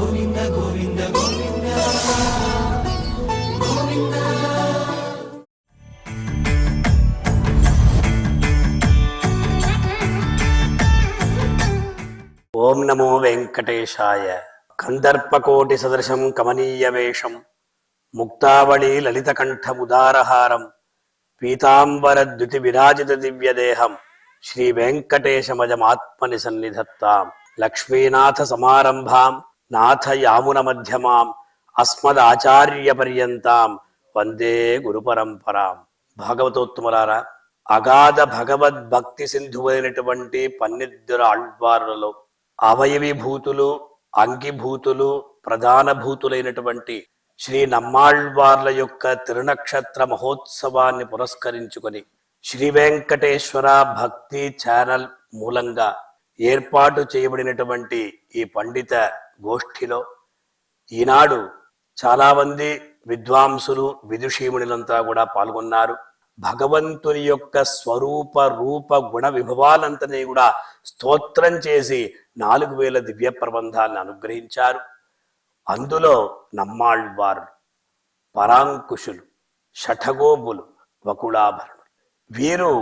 ఓం నమో వెంకటేశాయ. కందర్పకోటి సదృశం కమనీయ వేషం ముక్తావళి లలిత కంఠముదారహారం పీతాంబర ద్యుతి విరాజిత దివ్యదేహం శ్రీ వెంకటేశమజమాత్మని సన్నిధత్తాం. లక్ష్మీనాథ సమారంభాం నాథ యామున మధ్యమాం అస్మదాచార్య పర్యంతాం వందే గురు పరంపరాం. భాగవతోత్తములారా, అగాధ భగవద్భక్తి సింధువైనటువంటి పన్నిద్దరు ఆళ్వారులలో అవయవీభూతులు, అంగిభూతులు, ప్రధాన భూతులైనటువంటి శ్రీ నమ్మాళ్వార్ల యొక్క తిరునక్షత్ర మహోత్సవాన్ని పురస్కరించుకొని శ్రీ వెంకటేశ్వర భక్తి ఛానల్ మూలంగా ఏర్పాటు చేయబడినటువంటి ఈ పండిత గోష్ఠిలో ఈనాడు చాలా మంది విద్వాంసులు, విదుషీమునులంతా కూడా పాల్గొన్నారు. భగవంతుని యొక్క స్వరూప రూప గుణ విభవాలంతనే కూడా స్తోత్రం చేసి 4000 దివ్య ప్రబంధాలను అనుగ్రహించారు. అందులో నమ్మాళ్వారు, పరాంకుశులు, షఠగోపులు, వకుళాభరణులు, వీరు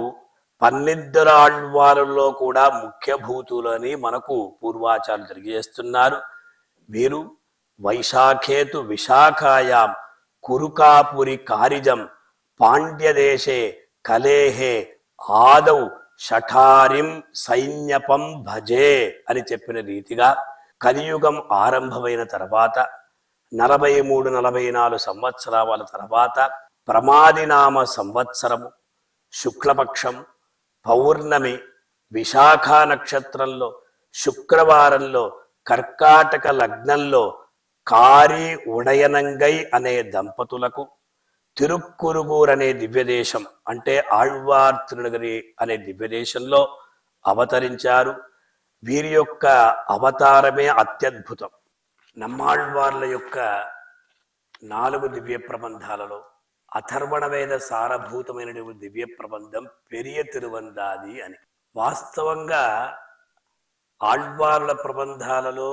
పన్నిద్దరు ఆళ్వారుల్లో కూడా ముఖ్యభూతులని మనకు పూర్వాచార్యులు తెలియజేస్తున్నారు. వీరు వైశాఖేతు విశాఖాయాం కురుకాపురి కారిజం పాండ్యదేశే కలేహే ఆదౌ షఠారిం సైన్యపం భజే అని చెప్పిన రీతిగా కలియుగం ఆరంభమైన తర్వాత 43-44 సంవత్సరాల తర్వాత ప్రమాదినామ సంవత్సరము శుక్లపక్షం పౌర్ణమి విశాఖ నక్షత్రంలో శుక్రవారంలో కర్కాటక లగ్నంలో కారి ఉడయనంగై అనే దంపతులకు తిరుక్కురుగూర్ అనే దివ్యదేశం అంటే ఆళ్వార్ తిరునగరి అనే దివ్యదేశంలో అవతరించారు. వీరి యొక్క అవతారమే అత్యద్భుతం. నమ్మాళ్వార్ల యొక్క 4 దివ్య ప్రబంధాలలో అథర్వణ వేద సారభూతమైనటువంటి దివ్య ప్రబంధం పెరియ తిరువందాది అని. వాస్తవంగా ఆళ్వార్ల ప్రబంధాలలో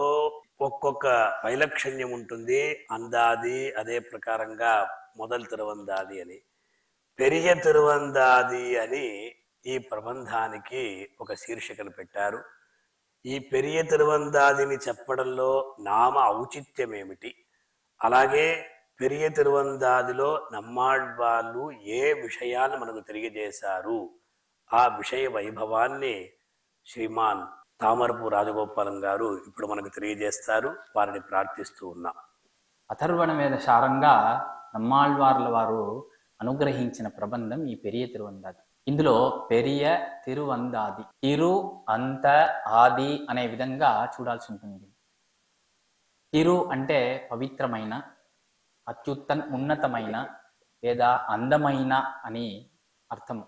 ఒక్కొక్క వైలక్షణ్యం ఉంటుంది. అందాది అదే ప్రకారంగా మొదలు తిరువందాది అని, పెరియ తిరువందాది అని ఈ ప్రబంధానికి ఒక శీర్షికను పెట్టారు. ఈ పెరియ తిరువందాదిని చెప్పడంలో నామ ఔచిత్యం ఏమిటి, అలాగే పెరియ తిరువందాదిలో నమ్మాళ్వార్లు ఏ విషయాన్ని మనకు తెలియజేశారు, ఆ విషయ వైభవాన్ని శ్రీమాన్ తామరపు రాజగోపాలం గారు ఇప్పుడు మనకు తెలియజేస్తారు. వారిని ప్రార్థిస్తూ ఉన్నాం. అథర్వణ వేద సారంగా నమ్మాళ్వార్ల వారు అనుగ్రహించిన ప్రబంధం ఈ పెరియ తిరువందాది. ఇందులో పెరియ తిరువందాది, తిరు అంత ఆది అనే విధంగా చూడాల్సి ఉంటుంది. తిరు అంటే పవిత్రమైన, ఉన్నతమైన లేదా అందమైన అని అర్థం.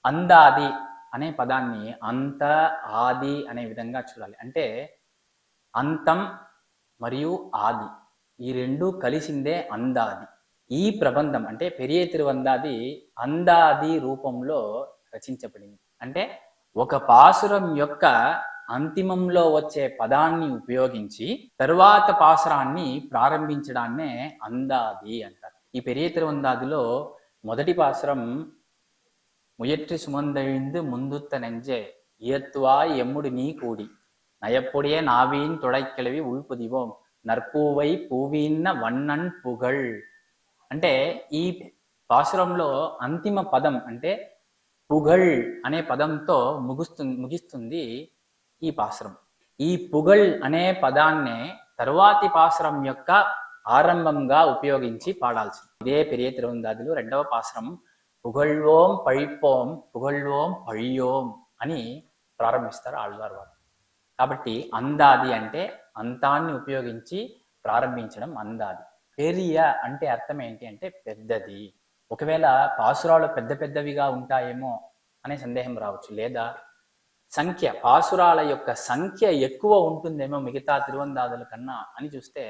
అందాది అనే పదాన్ని అంత ఆది అనే విధంగా చూడాలి. అంటే అంతం మరియు ఆది ఈ రెండు కలిసిందే అందాది. ఈ ప్రబంధం అంటే పెరియ తిరువందాది అందాది రూపంలో రచించబడింది. అంటే ఒక పాసురం యొక్క అంతిమంలో వచ్చే పదాన్ని ఉపయోగించి తరువాత పాసురాన్ని ప్రారంభించడాన్నే అందాది అంటారు. ఈ పెరియ తిరువందాదిలో మొదటి పాసురం ముయற்றி சுமந்தெழுந்து முந்துத்த நெஞ்சே இயத்துவாய் எம்முடு நீ கூடி நயப்பொடிய நாவீன் துடைக்கிழவி ఉల్పుదివోం నర్పూవై పూవీన్న వన్నన్ పుగళ్. అంటే ఈ పాసురంలో అంతిమ పదం అంటే పుగళ్ అనే పదంతో ముగిస్తుంది ఈ పాసురం. ఈ పుగళ్ అనే పదాన్నే తరువాతి పాసురం యొక్క ఆరంభంగా ఉపయోగించి పాడాల్సింది. ఇదే పెరియ తిరువందాదిలో 2వ పాసురం పుగళ్వోం పழிపోం పుగళ్వోం పழிయోం అని ప్రారంభిస్తారు ఆళ్వార్ వారు. కాబట్టి అందాది అంటే అంతాన్ని ఉపయోగించి ప్రారంభించడం అందాది. పెరియ అంటే అర్థం ఏంటి అంటే పెద్దది. ఒకవేళ పాసురాలు పెద్ద పెద్దవిగా ఉంటాయేమో అనే సందేహం రావచ్చు, లేదా సంఖ్య పాసురాల యొక్క సంఖ్య ఎక్కువ ఉంటుందేమో మిగతా తిరువందాదుల కన్నా అని చూస్తే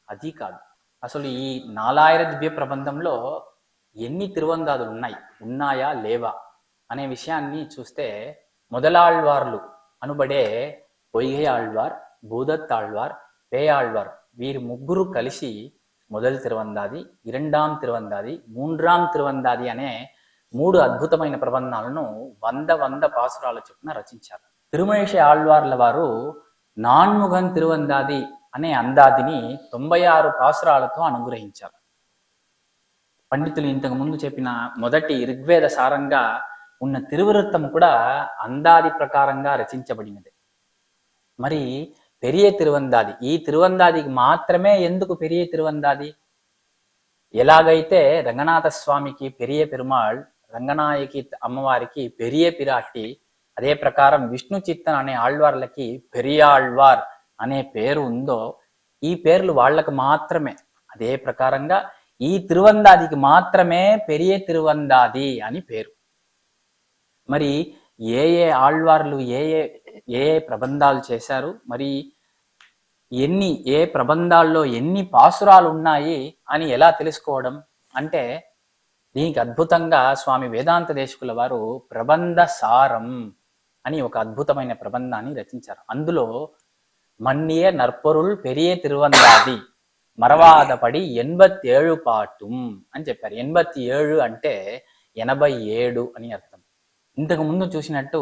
అది కాదు. అసలు ఈ 4000 దివ్య ప్రబంధంలో ఎన్ని తిరువందాదులు ఉన్నాయా లేవా అనే విషయాన్ని చూస్తే మొదలాళ్వార్లు అనుబడే పొయ్గై ఆళ్వార్, భూదత్తాళ్వార్, పేయాళ్వార్ వీరి ముగ్గురు కలిసి మొదల్ తిరువందాది, ఇరండాం తిరువందాది, మూండ్రాం తిరువందాది అనే 3 అద్భుతమైన ప్రబంధాలను 100 పాసురాల చొప్పున రచించారు. తిరుమేషి ఆళ్వార్ల వారు నాన్ముగన్ తిరువందాది అనే అందాదిని 96 పాసురాలతో అనుగ్రహించారు. పండితులు ఇంతకు ముందు చెప్పిన మొదటి ఋగ్వేద సారంగా ఉన్న తిరువృత్తం కూడా అందాది ప్రకారంగా రచించబడినది. మరి పెరియ తిరువందాది, ఈ తిరువందాదికి మాత్రమే ఎందుకు పెరియ తిరువందాది? ఎలాగైతే రంగనాథ స్వామికి పెరియ పెరుమాళ్, రంగనాయకి అమ్మవారికి పెరియ పిరాట్టి, అదే ప్రకారం విష్ణు చిత్తన్ అనే ఆళ్వార్లకి పెరియాళ్వార్ అనే పేరు ఉందో, ఈ పేర్లు వాళ్ళకు మాత్రమే. అదే ప్రకారంగా ఈ తిరువందాదికి మాత్రమే పెరియ తిరువందాది అని పేరు. మరి ఏ ఏ ఆళ్వార్లు ఏ ఏ ప్రబంధాలు చేశారు, మరి ఏ ప్రబంధాల్లో ఎన్ని పాసురాలు ఉన్నాయి అని ఎలా తెలుసుకోవడం అంటే, దీనికి అద్భుతంగా స్వామి వేదాంత దేశికుల వారు ప్రబంధ సారం అని ఒక అద్భుతమైన ప్రబంధాన్ని రచించారు. అందులో మన్నియ నర్పొరుల్ పెరియ తిరువందాది మరవాదపడి 87 పాటుం అని చెప్పారు. 87 అంటే 87 అని అర్థం. ఇంతకు ముందు చూసినట్టు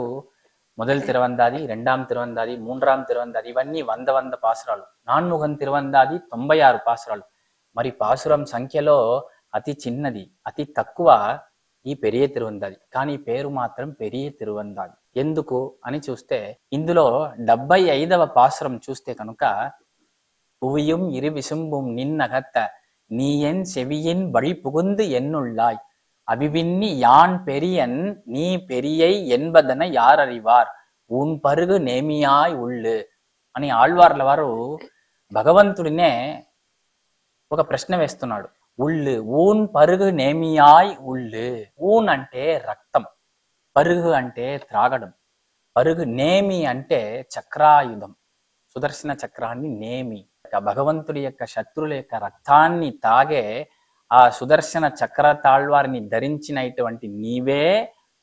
మొదల్ తిరువందాది, రెండాం తిరువందాది, మూండ్రాం తిరువందాది ఇవన్నీ 100 పాసురాలు. నాన్ముగన్ తిరువందాది 96 పాసురాలు. మరి పాసురం సంఖ్యలో అతి చిన్నది, అతి తక్కువ ఈ పెరియ తిరువందాది. కానీ పేరు మాత్రం పెరియ తిరువందాది. ఎందుకు అని చూస్తే, ఇందులో 75వ పాసురం చూస్తే కనుక, புவியும் இரு விசும்பும் நின்னகத்த நீ என் செவியின் வழி புகுந்து என்னுள்ளாய் அவிவின்னி யான் பெரியன் நீ பெரியை என்பదన యారరివార్ ఉన్ పరుగు నేమియాయ్ ఉళ్ళు అని ఆళ్వార్ల వారు భగవంతుడినే ఒక ప్రశ్న వేస్తున్నాడు. ఉళ్ళు ఊన్ పరుగు నేమియాయ్ ఉళ్ళు. ఊన్ అంటే రక్తం, పరుగు అంటే త్రాగడం, పరుగు నేమి అంటే చక్రాయుధం, సుదర్శన చక్రాన్ని నేమి. భగవంతుడి యొక్క శత్రువుల యొక్క రక్తాన్ని తాగే ఆ సుదర్శన చక్ర తాళ్వారిని ధరించినటువంటి నీవే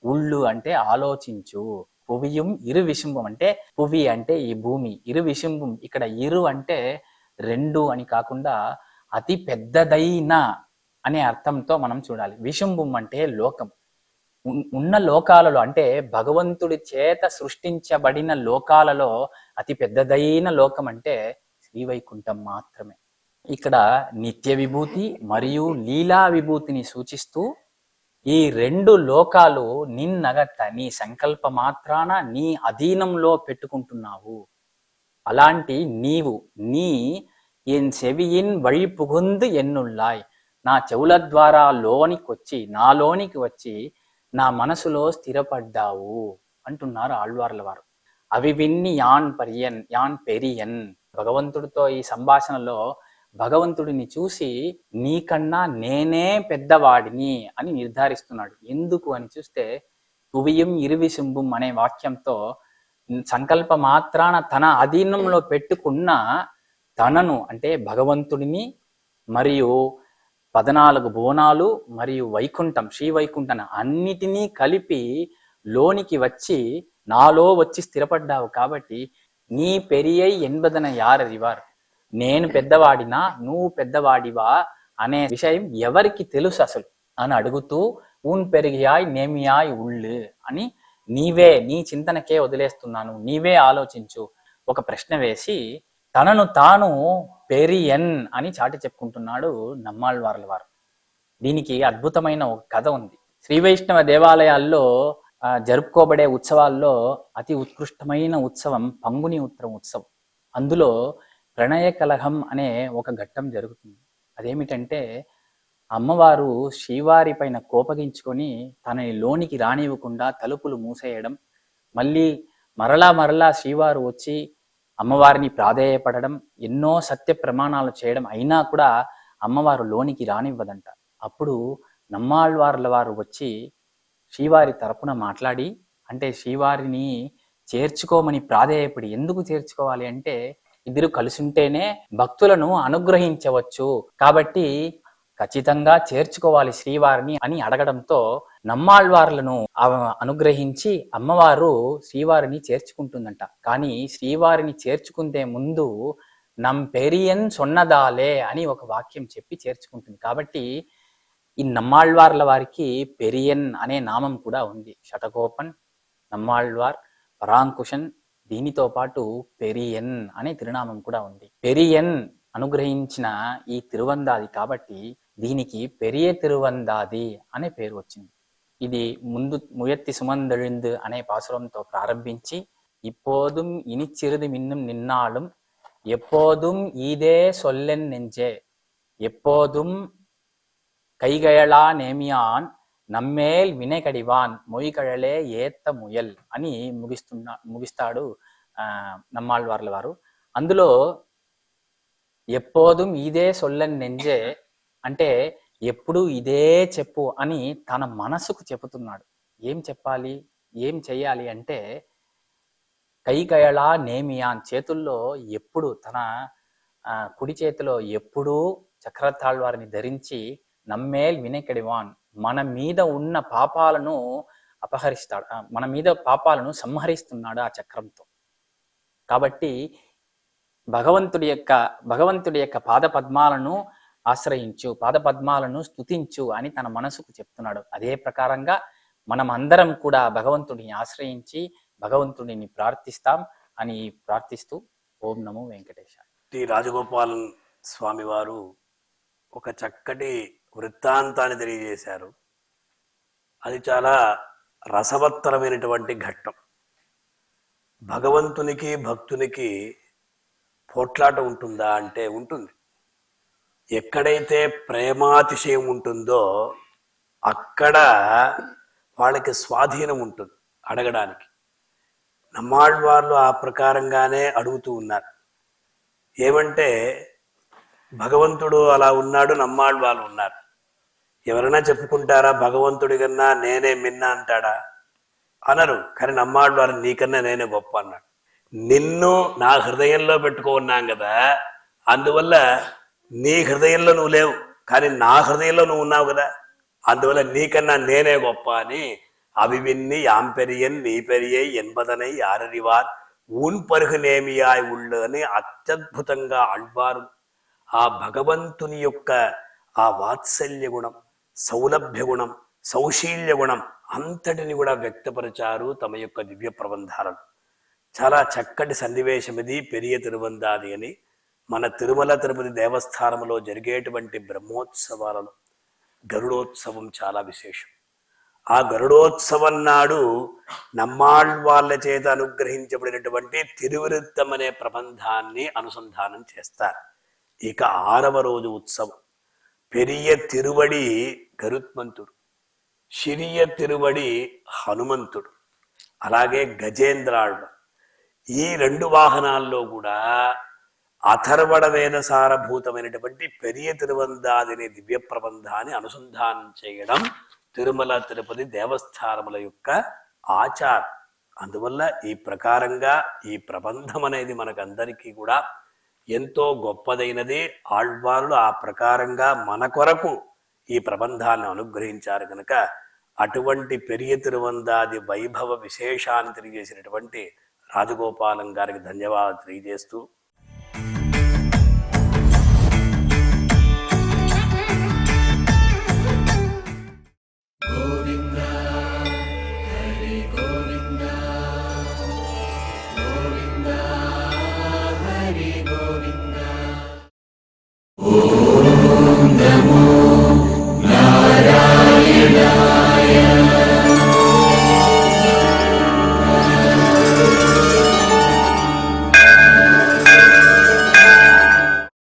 ఉళ్ళు అంటే ఆలోచించు. పువియం ఇరు విశుంభం అంటే, పువి అంటే ఈ భూమి, ఇరు విశుంభం ఇక్కడ ఇరు అంటే 2 అని కాకుండా అతి పెద్దదైన అనే అర్థంతో మనం చూడాలి. విశుంభం అంటే లోకం, ఉన్న లోకాలలో అంటే భగవంతుడి చేత సృష్టించబడిన లోకాలలో అతి పెద్దదైన లోకం అంటే శ్రీవైకుంఠం మాత్రమే. ఇక్కడ నిత్య విభూతి మరియు లీలా విభూతిని సూచిస్తూ ఈ 2 లోకాలు నిన్నగట్ట నీ సంకల్ప మాత్రాన నీ అధీనంలో పెట్టుకుంటున్నావు. అలాంటి నీవు నీ ఎన్ చెవియిన్ వഴി పుగుందు ఎన్నుల్లాయ్, నా చెవుల ద్వారా నాలోనికి వచ్చి నా మనసులో స్థిరపడ్డావు అంటున్నారు ఆళ్వార్ల వారు. అవి విన్ని యాన్ పెరియన్. భగవంతుడితో ఈ సంభాషణలో భగవంతుడిని చూసి నీకన్నా నేనే పెద్దవాడిని అని నిర్ధారిస్తున్నాడు. ఎందుకు అని చూస్తే, పువియం ఇరువిశుంభం అనే వాక్యంతో సంకల్ప మాత్రాన తన అధీనంలో పెట్టుకున్న తనను అంటే భగవంతుడిని మరియు 14 భువనాలు మరియు వైకుంఠం, శ్రీవైకుంఠం అన్నిటినీ కలిపి లోనికి వచ్చి నాలో వచ్చి స్థిరపడ్డావు. కాబట్టి నీ పెరియై ఎన్బదన యారరివార్, నేను పెద్దవాడినా నువ్వు పెద్దవాడివా అనే విషయం ఎవరికి తెలుసు అసలు అని అడుగుతూ, ఊన్ పెరిగియాయ్ నేమియాయ్ ఉళ్ళు అని నీ చింతనకే వదిలేస్తున్నాను, నీవే ఆలోచించు ఒక ప్రశ్న వేసి తనను తాను పెరియన్ అని చాటి చెప్పుకుంటున్నాడు నమ్మాళ్వార్ల వారు. దీనికి అద్భుతమైన ఒక కథ ఉంది. శ్రీ వైష్ణవ దేవాలయాల్లో జరుపుకోబడే ఉత్సవాల్లో అతి ఉత్కృష్టమైన ఉత్సవం పంగుని ఉత్సవం. అందులో ప్రణయ కలహం అనే ఒక ఘట్టం జరుగుతుంది. అదేమిటంటే, అమ్మవారు శ్రీవారి పైన కోపగించుకొని తనని లోనికి రానివ్వకుండా తలుపులు మూసేయడం, మళ్ళీ మరలా శ్రీవారు వచ్చి అమ్మవారిని ప్రాధేయపడడం, ఎన్నో సత్య ప్రమాణాలు చేయడం అయినా కూడా అమ్మవారు లోనికి రానివ్వదంట. అప్పుడు నమ్మాళ్వార్ల వారు వచ్చి శ్రీవారి తరపున మాట్లాడి, అంటే శ్రీవారిని చేర్చుకోమని ప్రాధేయపడి, ఎందుకు చేర్చుకోవాలి అంటే ఇద్దరు కలిసి ఉంటేనే భక్తులను అనుగ్రహించవచ్చు కాబట్టి ఖచ్చితంగా చేర్చుకోవాలి శ్రీవారిని అని అడగడంతో నమ్మాళ్వార్లను అనుగ్రహించి అమ్మవారు శ్రీవారిని చేర్చుకుంటుందంట. కానీ శ్రీవారిని చేర్చుకుంటే ముందు నమ్ పెరియన్ సొన్నదాలే అని ఒక వాక్యం చెప్పి చేర్చుకుంటుంది. కాబట్టి ఈ నమ్మాళ్వార్ల వారికి పెరియన్ అనే నామం కూడా ఉంది. శటగోపన్, నమ్మాళ్వార్, పరాంకుశన్, దీనితో పాటు పెరియన్ అనే తిరునామం కూడా ఉంది. పెరియన్ అనుగ్రహించిన ఈ తిరువందాది కాబట్టి దీనికి పెరియ తిరువందాది అనే పేరు వచ్చింది. ఇది ముందు ముయత్తి సుమందెழுந்து అనే పాసురంతో ప్రారంభించి இப்போதும் இனிச்சிறிது மின்னும் நின்னாலும் எப்போதும் ஈதே சொல்லென் நெஞ்சே எப்போதும் కైగయళా నేమియాన్ నమ్మేల్ వినకడివాన్ మొయికళలే ఏత్త ముయల్ అని ముగిస్తాడు నమ్మాళ్వార్ల వారు. అందులో ఎప్పోదుం ఇదే సొల్లన్ నెంజే అంటే ఎప్పుడు ఇదే చెప్పు అని తన మనసుకు చెబుతున్నాడు. ఏం చెప్పాలి, ఏం చెయ్యాలి అంటే కైకయళా నేమియాన్ చేతుల్లో ఎప్పుడు తన కుడి చేతిలో ఎప్పుడూ చక్రతాళ్వారిని ధరించి నమ్మేల్ వినకడివాన్ మన మీద ఉన్న పాపాలను అపహరిస్తాడు, మన మీద పాపాలను సంహరిస్తున్నాడు ఆ చక్రంతో. కాబట్టి భగవంతుడి యొక్క పాద పద్మాలను ఆశ్రయించు, పాద పద్మాలను స్తుతించు అని తన మనసుకు చెప్తున్నాడు. అదే ప్రకారంగా మనం అందరం కూడా భగవంతుడిని ఆశ్రయించి భగవంతుడిని ప్రార్థిస్తాం అని ప్రార్థిస్తూ ఓం నమో వెంకటేశాయ. టి రాజగోపాలన్ స్వామి వారు ఒక చక్కటి వృత్తాంతాన్ని తెలియజేశారు. అది చాలా రసవత్తరమైనటువంటి ఘట్టం. భగవంతునికి భక్తునికి పోట్లాట ఉంటుందా అంటే ఉంటుంది. ఎక్కడైతే ప్రేమాతిశయం ఉంటుందో అక్కడ వాళ్ళకి స్వాధీనం ఉంటుంది అడగడానికి. నమ్మాళ్వార్లు ఆ ప్రకారంగానే అడుగుతూ ఉన్నారు. ఏమంటే భగవంతుడు అలా ఉన్నాడు, నమ్మాళ్వార్లు ఉన్నారు. ఎవరైనా చెప్పుకుంటారా భగవంతుడి కన్నా నేనే మిన్న అంటాడా? అనరు. కానీ నమ్మాళ్వారు నీకన్నా నేనే గొప్ప అన్నాడు. నిన్ను నా హృదయంలో పెట్టుకున్నాం కదా, అందువల్ల నీ హృదయంలో నువ్వు లేవు, కానీ నా హృదయంలో నువ్వు ఉన్నావు కదా, అందువల్ల నీకన్నా నేనే గొప్ప అని అవివిన్ని యాంపెరియన్ నీ పెరియై ఎన్పదనై ఆరరివార్ ఊన్ పరుగు నేమియాయ్ ఉళ్ళు అని అత్యద్భుతంగా ఆళ్వారు ఆ భగవంతుని యొక్క ఆ వాత్సల్య గుణం, సౌలభ్య గుణం, సౌశీల్య గుణం అంతటిని కూడా వ్యక్తపరిచారు తమ యొక్క దివ్య ప్రబంధాలను. చాలా చక్కటి సన్నివేశం ఇది పెరియ తిరువందాది అని. మన తిరుమల తిరుపతి దేవస్థానంలో జరిగేటువంటి బ్రహ్మోత్సవాలలో గరుడోత్సవం చాలా విశేషం. ఆ గరుడోత్సవం నాడు నమ్మాళ్వార్ల చేత అనుగ్రహించబడినటువంటి తిరువిరుత్తం అనే ప్రబంధాన్ని అనుసంధానం చేస్తారు. ఇక 6వ రోజు ఉత్సవం పెరియ తిరువడి గరుత్మంతుడు, శిరియ తిరువడి హనుమంతుడు, అలాగే గజేంద్రాళ్వ. ఈ 2 వాహనాల్లో కూడా అథర్వణ వేద సారభూతమైనటువంటి పెరియ తిరువందాదిని దివ్య ప్రబంధాన్ని అనుసంధానం చేయడం తిరుమల తిరుపతి దేవస్థానముల యొక్క ఆచారం. అందువల్ల ఈ ప్రకారంగా ఈ ప్రబంధం అనేది మనకందరికీ కూడా ఎంతో గొప్పదైనది. ఆళ్వారులు ఆ ప్రకారంగా మన కొరకు ఈ ప్రబంధాన్ని అనుగ్రహించారు కనుక అటువంటి పెరియ తిరువందాది వైభవ విశేషాన్ని తెలియజేసినటువంటి రాజగోపాలం గారికి ధన్యవాదాలు తెలియజేస్తూ